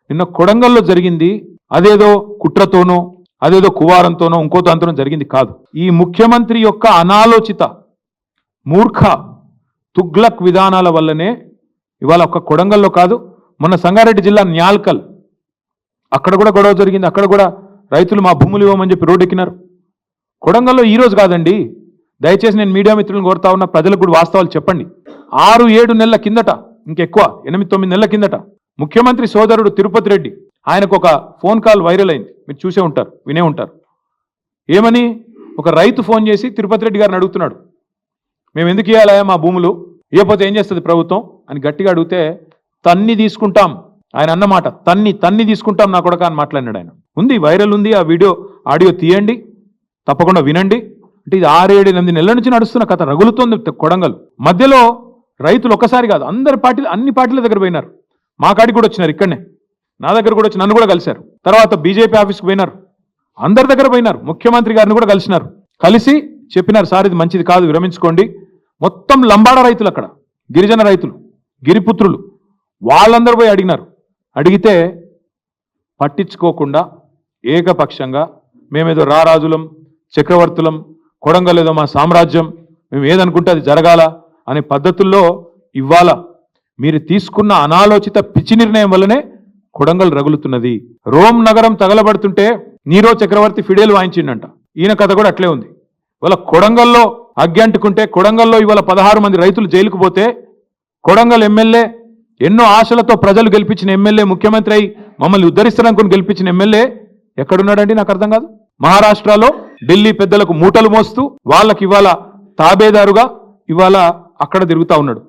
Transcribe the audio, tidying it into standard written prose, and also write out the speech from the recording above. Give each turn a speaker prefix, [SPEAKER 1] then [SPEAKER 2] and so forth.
[SPEAKER 1] నిన్న కొడంగల్లో జరిగింది అదేదో కుట్రతోనో అదేదో కువారంతోనో ఇంకో దాంతోనో జరిగింది కాదు. ఈ ముఖ్యమంత్రి యొక్క అనాలోచిత మూర్ఖ తుగ్లక్ విధానాల వల్లనే ఇవాళ ఒక్క కొడంగల్లో కాదు, మొన్న సంగారెడ్డి జిల్లా న్యాల్కల్ అక్కడ కూడా గొడవ జరిగింది. అక్కడ కూడా రైతులు మా భూములు ఇవ్వమని చెప్పి రోడ్డు ఎక్కినారు. కొడంగల్లో ఈరోజు కాదండి, దయచేసి నేను మీడియా మిత్రులను కోరుతా ఉన్న, ప్రజలకు కూడా వాస్తవాలు చెప్పండి. 6-7 నెలల కిందట, ఇంకెక్కువ 8-9 నెలల కిందట ముఖ్యమంత్రి సోదరుడు తిరుపతి రెడ్డి ఆయనకు ఒక ఫోన్ కాల్ వైరల్ అయింది. మీరు చూసే ఉంటారు, వినే ఉంటారు. ఏమని? ఒక రైతు ఫోన్ చేసి తిరుపతి రెడ్డి గారిని అడుగుతున్నాడు, మేము ఎందుకు ఇవ్వాలా మా భూములు, ఇవ్వకపోతే ఏం చేస్తుంది ప్రభుత్వం అని గట్టిగా అడిగితే, తన్ని తీసుకుంటాం ఆయన అన్నమాట, తన్ని తీసుకుంటాం నా కొడక అని మాట్లాడినాడు ఆయన. ఉంది, వైరల్ ఉంది, ఆ వీడియో ఆడియో తీయండి, తప్పకుండా వినండి. అంటే ఇది 6-7-8 నెలల నుంచి నడుస్తున్న కథ, రగులుతోంది కొడంగల్. మధ్యలో రైతులు ఒక్కసారి కాదు, అన్ని పార్టీల దగ్గర పోయినారు. మా కాడికి కూడా వచ్చినారు, ఇక్కడనే నా దగ్గర కూడా వచ్చి నన్ను కూడా కలిశారు. తర్వాత బీజేపీ ఆఫీస్కి పోయినారు, అందరి దగ్గర పోయినారు, ముఖ్యమంత్రి గారిని కూడా కలిసినారు. కలిసి చెప్పినారు, సార్ ఇది మంచిది కాదు, విరమించుకోండి. మొత్తం లంబాడ రైతులు, అక్కడ గిరిజన రైతులు, గిరిపుత్రులు, వాళ్ళందరూ పోయి అడిగినారు. అడిగితే పట్టించుకోకుండా ఏకపక్షంగా మేమేదో రారాజులం, చక్రవర్తులం, కొడంగల్ ఏదో మా సామ్రాజ్యం, మేము ఏదనుకుంటే అది జరగాల అనే పద్ధతుల్లో ఇవాళ మీరు తీసుకున్న అనాలోచిత పిచ్చి నిర్ణయం వల్లనే కొడంగల్ రగులుతున్నది. రోమ్ నగరం తగలబడుతుంటే నీరో చక్రవర్తి ఫిడేలు వాయించిండంట. ఈయన కథ కూడా అట్లే ఉంది. ఇవాళ కొడంగల్లో అగ్గి అంటుకుంటే, కొడంగల్లో ఇవాళ 16 మంది రైతులు జైలుకు పోతే, కొడంగల్ ఎమ్మెల్యే ఎన్నో ఆశలతో ప్రజలు గెలిపించిన ఎమ్మెల్యే, ముఖ్యమంత్రి అయి మమ్మల్ని ఉద్ధరిస్తారనుకుని గెలిపించిన ఎమ్మెల్యే ఎక్కడున్నాడండి? నాకు అర్థం కాదు. మహారాష్ట్రలో ఢిల్లీ పెద్దలకు మూటలు మోస్తూ వాళ్ళకి ఇవాళ తాబేదారుగా ఇవాళ అక్కడ తిరుగుతా ఉన్నాడు.